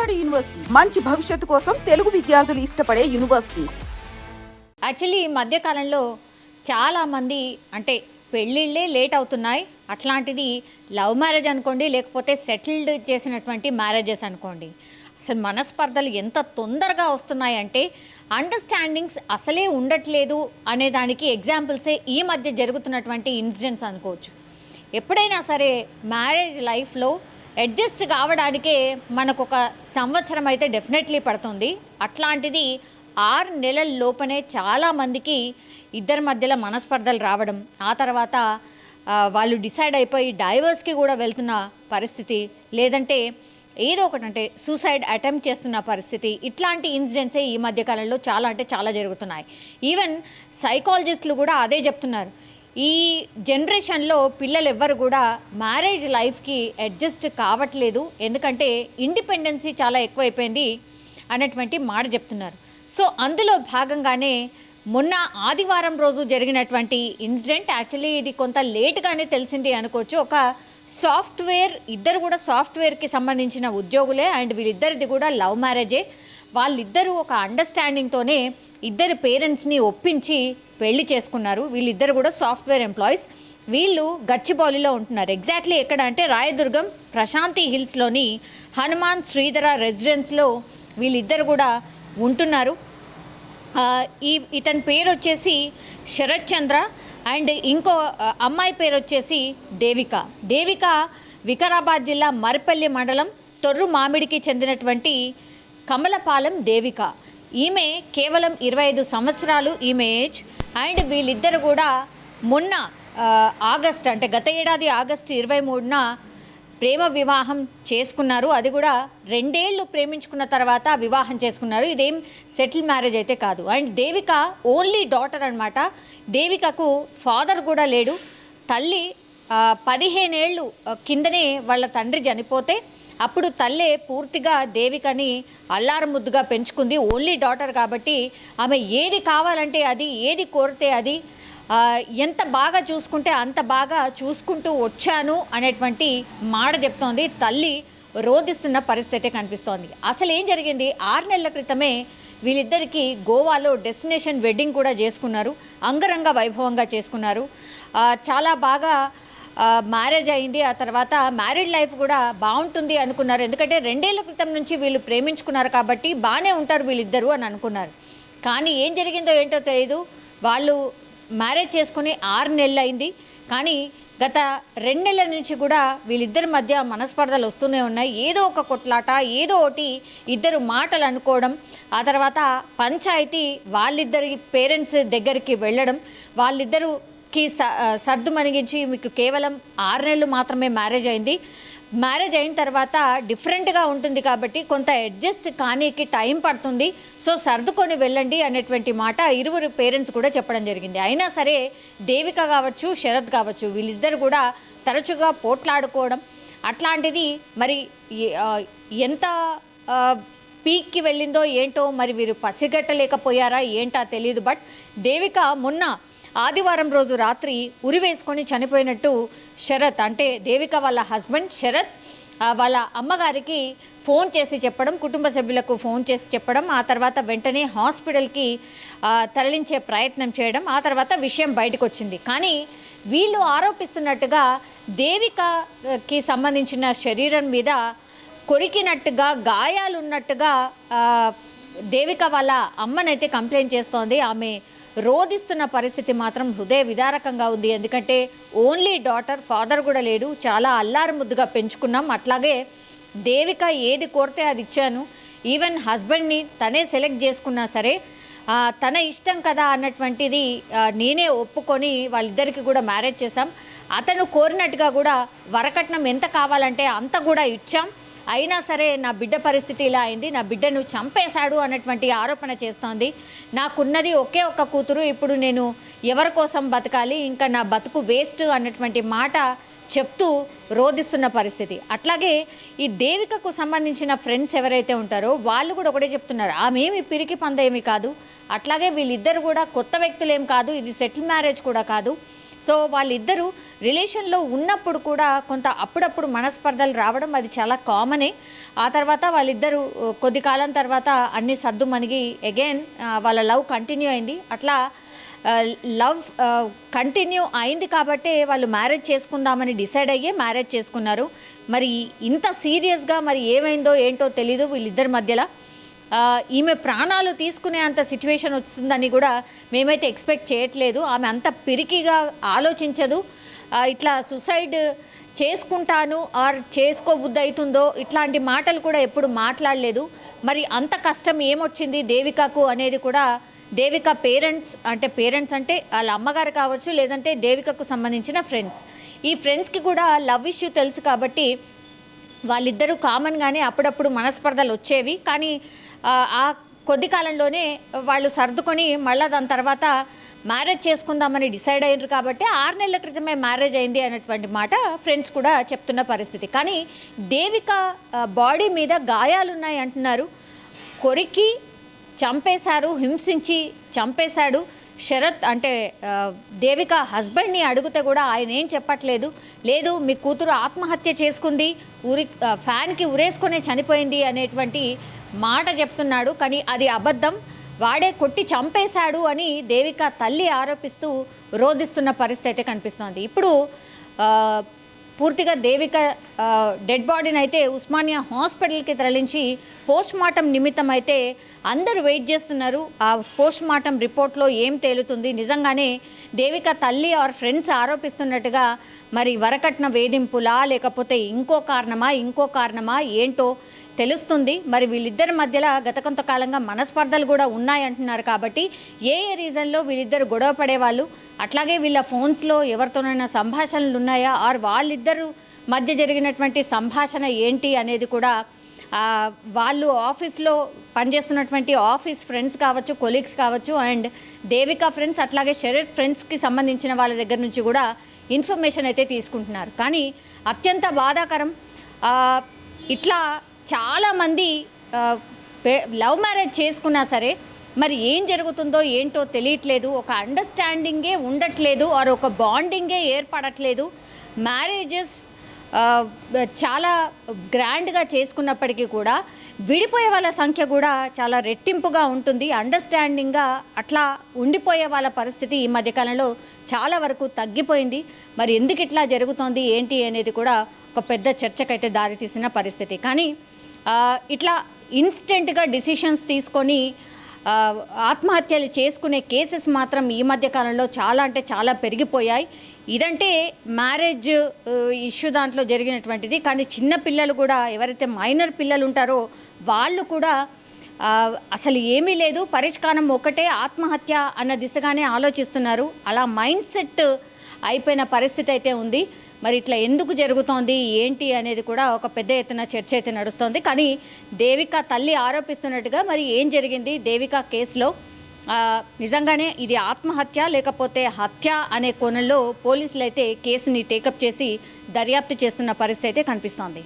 Vijayawada university మంచి భవిష్యత్తు కోసం తెలుగు విద్యార్థులు ఇష్టపడే యూనివర్సిటీ. యాక్చువల్లీ ఈ మధ్యకాలంలో చాలామంది అంటే పెళ్ళిళ్ళే లేట్ అవుతున్నాయి. అట్లాంటిది లవ్ మ్యారేజ్ అనుకోండి, లేకపోతే సెటిల్డ్ చేసినటువంటి మ్యారేజెస్ అనుకోండి, అసలు మనస్పర్ధలు ఎంత తొందరగా వస్తున్నాయంటే అండర్స్టాండింగ్స్ అసలే ఉండట్లేదు అనే దానికి ఎగ్జాంపుల్సే ఈ మధ్య జరుగుతున్నటువంటి ఇన్సిడెంట్స్ అనుకోవచ్చు. ఎప్పుడైనా సరే మ్యారేజ్ లైఫ్లో అడ్జస్ట్ కావడానికే మనకు ఒక సంవత్సరం అయితే డెఫినెట్లీ పడుతుంది. అట్లాంటిది 6 నెలల లోపనే చాలామందికి ఇద్దరి మధ్యలో మనస్పర్ధలు రావడం, ఆ తర్వాత వాళ్ళు డిసైడ్ అయిపోయి డైవర్స్కి కూడా వెళ్తున్న పరిస్థితి, లేదంటే ఏదో ఒకటి అంటే సూసైడ్ అటెంప్ట్ చేస్తున్న పరిస్థితి, ఇట్లాంటి ఇన్సిడెంట్సే ఈ మధ్యకాలంలో చాలా అంటే చాలా జరుగుతున్నాయి. ఈవెన్ సైకాలజిస్టులు కూడా అదే చెప్తున్నారు. ఈ జనరేషన్లో పిల్లలు ఎవ్వరు కూడా మ్యారేజ్ లైఫ్కి అడ్జస్ట్ కావట్లేదు, ఎందుకంటే ఇండిపెండెన్సీ చాలా ఎక్కువైపోయింది అనేటువంటి మాట చెప్తున్నారు. సో అందులో భాగంగానే మొన్న ఆదివారం రోజు జరిగినటువంటి ఇన్సిడెంట్, యాక్చువల్లీ ఇది కొంత లేట్గానే తెలిసింది అనుకోవచ్చు. ఒక సాఫ్ట్వేర్, ఇద్దరు కూడా సాఫ్ట్వేర్కి సంబంధించిన ఉద్యోగులే, అండ్ వీళ్ళిద్దరిది కూడా లవ్ మ్యారేజే. వాళ్ళిద్దరూ ఒక అండర్స్టాండింగ్తోనే ఇద్దరు పేరెంట్స్ని ఒప్పించి పెళ్లి చేసుకున్నారు. వీళ్ళిద్దరు కూడా సాఫ్ట్వేర్ ఎంప్లాయీస్. వీళ్ళు గచ్చిబౌలిలో ఉంటున్నారు. ఎగ్జాక్ట్లీ ఎక్కడ అంటే రాయదుర్గం ప్రశాంతి హిల్స్లోని హనుమాన్ శ్రీధర రెసిడెన్స్లో వీళ్ళిద్దరు కూడా ఉంటున్నారు. ఇతని పేరు వచ్చేసి శరత్ చంద్ర, అండ్ ఇంకో అమ్మాయి పేరు వచ్చేసి దేవిక. దేవిక వికారాబాద్ జిల్లా మరిపల్లి మండలం తొర్రు మామిడికి చెందినటువంటి కమలపాలెం దేవిక. ఈమె కేవలం 25 సంవత్సరాలు ఈమె ఏజ్. అండ్ వీళ్ళిద్దరు కూడా మొన్న ఆగస్ట్ అంటే గత ఏడాది ఆగస్టు 23న ప్రేమ వివాహం చేసుకున్నారు. అది కూడా 2 ఏళ్ళు ప్రేమించుకున్న తర్వాత వివాహం చేసుకున్నారు. ఇదేం సెటిల్ మ్యారేజ్ అయితే కాదు. అండ్ దేవిక ఓన్లీ డాటర్ అనమాట. దేవికకు ఫాదర్ కూడా లేడు. తల్లి 15 ఏళ్ళు కిందనే వాళ్ళ తండ్రి చనిపోతే అప్పుడు తల్లే పూర్తిగా దేవికని అల్లారు ముద్దుగా పెంచుకుంది. ఓన్లీ డాటర్ కాబట్టి ఆమె ఏది కావాలంటే అది, ఏది కోరితే అది, ఎంత బాగా చూసుకుంటే అంత బాగా చూసుకుంటూ వచ్చాను అనేటువంటి మాట చెప్తోంది. తల్లి రోధిస్తున్న పరిస్థితి కనిపిస్తోంది. అసలు ఏం జరిగింది, 6 నెలల క్రితమే వీళ్ళిద్దరికీ గోవాలో డెస్టినేషన్ వెడ్డింగ్ కూడా చేసుకున్నారు. అంగరంగ వైభవంగా చేసుకున్నారు. చాలా బాగా మ్యారేజ్ అయింది. ఆ తర్వాత మ్యారీడ్ లైఫ్ కూడా బాగుంటుంది అనుకున్నారు. ఎందుకంటే 2 ఏళ్ల క్రితం నుంచి వీళ్ళు ప్రేమించుకున్నారు కాబట్టి బాగానే ఉంటారు వీళ్ళిద్దరూ అని అనుకున్నారు. కానీ ఏం జరిగిందో ఏంటో తెలియదు. వాళ్ళు మ్యారేజ్ చేసుకుని 6 నెలలు అయింది, కానీ గత 2 నెలల నుంచి కూడా వీళ్ళిద్దరి మధ్య మనస్పర్ధలు వస్తూనే ఉన్నాయి. ఏదో ఒక కొట్లాట, ఏదో ఒకటి ఇద్దరు మాటలు అనుకోవడం, ఆ తర్వాత పంచాయతీ వాళ్ళిద్దరి పేరెంట్స్ దగ్గరికి వెళ్ళడం, వాళ్ళిద్దరికి సర్దు మణిగించి మీకు కేవలం 6 నెలలు మాత్రమే మ్యారేజ్ అయింది, మ్యారేజ్ అయిన తర్వాత డిఫరెంట్గా ఉంటుంది కాబట్టి కొంత అడ్జస్ట్ కానీకి టైం పడుతుంది, సో సర్దుకొని వెళ్ళండి అనేటువంటి మాట ఇరువురు పేరెంట్స్ కూడా చెప్పడం జరిగింది. అయినా సరే దేవిక కావచ్చు, శరత్ కావచ్చు, వీళ్ళిద్దరు కూడా తరచుగా పోట్లాడుకోవడం అట్లాంటిది మరి ఎంత పీక్కి వెళ్ళిందో ఏంటో మరి వీరు పసిగట్టలేకపోయారా ఏంటో తెలియదు. బట్ దేవిక మొన్న ఆదివారం రోజు రాత్రి ఉరివేసుకొని చనిపోయినట్టు శరత్, అంటే దేవిక వాళ్ళ హస్బెండ్ శరత్ వాళ్ళ అమ్మగారికి ఫోన్ చేసి చెప్పడం, కుటుంబ సభ్యులకు ఫోన్ చేసి చెప్పడం, ఆ తర్వాత వెంటనే హాస్పిటల్కి తరలించే ప్రయత్నం చేయడం, ఆ తర్వాత విషయం బయటకు వచ్చింది. కానీ వీళ్ళు ఆరోపిస్తున్నట్టుగా దేవికకి సంబంధించిన శరీరం మీద కొరికినట్టుగా, గాయాలున్నట్టుగా దేవిక వాళ్ళ అమ్మనైతే కంప్లైంట్ చేస్తోంది. ఆమె రోధిస్తున్న పరిస్థితి మాత్రం హృదయ విదారకంగా ఉంది. ఎందుకంటే ఓన్లీ డాటర్, ఫాదర్ కూడా లేడు, చాలా అల్లారు ముద్దుగా పెంచుకున్నాం. అట్లాగే దేవిక ఏది కోరితే అది ఇచ్చాను, ఈవెన్ హస్బెండ్ని తనే సెలెక్ట్ చేసుకున్నా సరే తన ఇష్టం కదా అన్నటువంటిది నేనే ఒప్పుకొని వాళ్ళిద్దరికి కూడా మ్యారేజ్ చేశాం. అతను కోరినట్టుగా కూడా వరకట్నం ఎంత కావాలంటే అంత కూడా ఇచ్చాం. అయినా సరే నా బిడ్డ పరిస్థితి ఇలా అయింది, నా బిడ్డను చంపేశాడు అన్నటువంటి ఆరోపణ చేస్తోంది. నాకున్నది ఒకే ఒక్క కూతురు, ఇప్పుడు నేను ఎవరి కోసం బతకాలి, ఇంకా నా బతుకు వేస్ట్ అన్నటువంటి మాట చెప్తూ రోధిస్తున్న పరిస్థితి. అట్లాగే ఈ దేవికకు సంబంధించిన ఫ్రెండ్స్ ఎవరైతే ఉంటారో వాళ్ళు కూడా ఒకటే చెప్తున్నారు, ఆమెమి పిరికి పందేమి కాదు, అట్లాగే వీళ్ళిద్దరు కూడా కొత్త వ్యక్తులేం కాదు, ఇది సెటిల్ మ్యారేజ్ కూడా కాదు, సో వాళ్ళిద్దరూ రిలేషన్లో ఉన్నప్పుడు కూడా కొంత అప్పుడప్పుడు మనస్పర్ధలు రావడం అది చాలా కామనే. ఆ తర్వాత వాళ్ళిద్దరూ కొద్ది కాలం తర్వాత అన్ని సర్దు మనిగి అగైన్ వాళ్ళ లవ్ కంటిన్యూ అయింది. అట్లా లవ్ కంటిన్యూ అయింది కాబట్టే వాళ్ళు మ్యారేజ్ చేసుకుందామని డిసైడ్ అయ్యే మ్యారేజ్ చేసుకున్నారు. మరి ఇంత సీరియస్గా మరి ఏమైందో ఏంటో తెలీదు వీళ్ళిద్దరి మధ్యలో. ఈమె ప్రాణాలు తీసుకునే అంత సిచ్యువేషన్ వస్తుందని కూడా మేమైతే ఎక్స్పెక్ట్ చేయట్లేదు. ఆమె అంత పిరికిగా ఆలోచించదు. ఇట్లా సూసైడ్ చేసుకుంటాను ఆర్ చేసుకోబుద్ధి అవుతుందో ఇట్లాంటి మాటలు కూడా ఎప్పుడు మాట్లాడలేదు. మరి అంత కష్టం ఏమొచ్చింది దేవికకు అనేది కూడా దేవిక పేరెంట్స్ అంటే వాళ్ళ అమ్మగారు కావచ్చు, లేదంటే దేవికకు సంబంధించిన ఫ్రెండ్స్, ఈ ఫ్రెండ్స్కి కూడా లవ్ ఇష్యూ తెలుసు కాబట్టి వాళ్ళిద్దరూ కామన్గానే అప్పుడప్పుడు మనస్పర్ధలు వచ్చేవి. కానీ ఆ కొద్ది కాలంలోనే వాళ్ళు సర్దుకొని మళ్ళీ దాని తర్వాత మ్యారేజ్ చేసుకుందామని డిసైడ్ అయ్యారు కాబట్టి 6 నెలల క్రితమే మ్యారేజ్ అయింది అనేటువంటి మాట ఫ్రెండ్స్ కూడా చెప్తున్న పరిస్థితి. కానీ దేవిక బాడీ మీద గాయాలున్నాయి అంటున్నారు. కొరికి చంపేశారు, హింసించి చంపేశాడు. శరత్ అంటే దేవిక హస్బెండ్ని అడిగితే కూడా ఆయన ఏం చెప్పట్లేదు. లేదు మీ కూతురు ఆత్మహత్య చేసుకుంది, ఫ్యాన్కి ఉరేసుకునే చనిపోయింది అనేటువంటి మాట చెప్తున్నాడు. కానీ అది అబద్ధం, వాడే కొట్టి చంపేశాడు అని దేవిక తల్లి ఆరోపిస్తూ రోధిస్తున్న పరిస్థితి అయితే కనిపిస్తోంది. ఇప్పుడు పూర్తిగా దేవిక డెడ్ బాడీని అయితే ఉస్మానియా హాస్పిటల్కి తరలించి పోస్ట్ మార్టం నిమిత్తం అయితే అందరూ వెయిట్ చేస్తున్నారు. ఆ పోస్ట్ మార్టం రిపోర్ట్లో ఏం తేలుతుంది, నిజంగానే దేవిక తల్లి ఆర్ ఫ్రెండ్స్ ఆరోపిస్తున్నట్టుగా మరి వరకట్న వేధింపులా లేకపోతే ఇంకో కారణమా ఏంటో తెలుస్తుంది. మరి వీళ్ళిద్దరి మధ్యలో గత కొంతకాలంగా మనస్పర్ధలు కూడా ఉన్నాయంటున్నారు. కాబట్టి ఏ రీజన్లో వీళ్ళిద్దరు గొడవ పడేవాళ్ళు, అట్లాగే వీళ్ళ ఫోన్స్లో ఎవరితోనైనా సంభాషణలు ఉన్నాయా ఆర్ వాళ్ళిద్దరు మధ్య జరిగినటువంటి సంభాషణ ఏంటి అనేది కూడా వాళ్ళు ఆఫీస్లో పనిచేస్తున్నటువంటి ఆఫీస్ ఫ్రెండ్స్ కావచ్చు, కొలీగ్స్ కావచ్చు, అండ్ దేవిక ఫ్రెండ్స్ అట్లాగే శరత్ ఫ్రెండ్స్కి సంబంధించిన వాళ్ళ దగ్గర నుంచి కూడా ఇన్ఫర్మేషన్ అయితే తీసుకుంటున్నారు. కానీ అత్యంత బాధాకరం, ఇట్లా చాలామంది లవ్ మ్యారేజ్ చేసుకున్నా సరే మరి ఏం జరుగుతుందో ఏంటో తెలియట్లేదు. ఒక అండర్స్టాండింగే ఉండట్లేదు ఆర్ ఒక బాండింగే ఏర్పడట్లేదు. మ్యారేజెస్ చాలా గ్రాండ్గా చేసుకున్నప్పటికీ కూడా విడిపోయే వాళ్ళ సంఖ్య కూడా చాలా రెట్టింపుగా ఉంటుంది. అండర్స్టాండింగ్గా అట్లా ఉండిపోయే వాళ్ళ పరిస్థితి ఈ మధ్యకాలంలో చాలా వరకు తగ్గిపోయింది. మరి ఎందుకు ఇట్లా జరుగుతోంది ఏంటి అనేది కూడా ఒక పెద్ద చర్చకైతే దారితీసిన పరిస్థితి. కానీ ఇట్లా ఇన్స్టెంట్గా డిసిషన్స్ తీసుకొని ఆత్మహత్యలు చేసుకునే కేసెస్ మాత్రం ఈ మధ్య కాలంలో చాలా పెరిగిపోయాయి. ఇదంటే మ్యారేజ్ ఇష్యూ దాంట్లో జరిగినటువంటిది. కానీ చిన్న పిల్లలు కూడా ఎవరైతే మైనర్ పిల్లలు ఉంటారో వాళ్ళు కూడా అసలు ఏమీ లేదు, పరిష్కారం ఒకటే ఆత్మహత్య అన్న దిశగానే ఆలోచిస్తున్నారు. అలా మైండ్ సెట్ అయిపోయిన పరిస్థితి అయితే ఉంది. మరి ఇట్లా ఎందుకు జరుగుతోంది ఏంటి అనేది కూడా ఒక పెద్ద ఎత్తున చర్చ అయితే నడుస్తోంది. కానీ దేవిక తల్లి ఆరోపిస్తున్నట్టుగా మరి ఏం జరిగింది దేవిక కేసులో, నిజంగానే ఇది ఆత్మహత్య లేకపోతే హత్య అనే కోణంలో పోలీసులు అయితే కేసుని టేకప్ చేసి దర్యాప్తు చేస్తున్న పరిస్థితి అయితే కనిపిస్తోంది.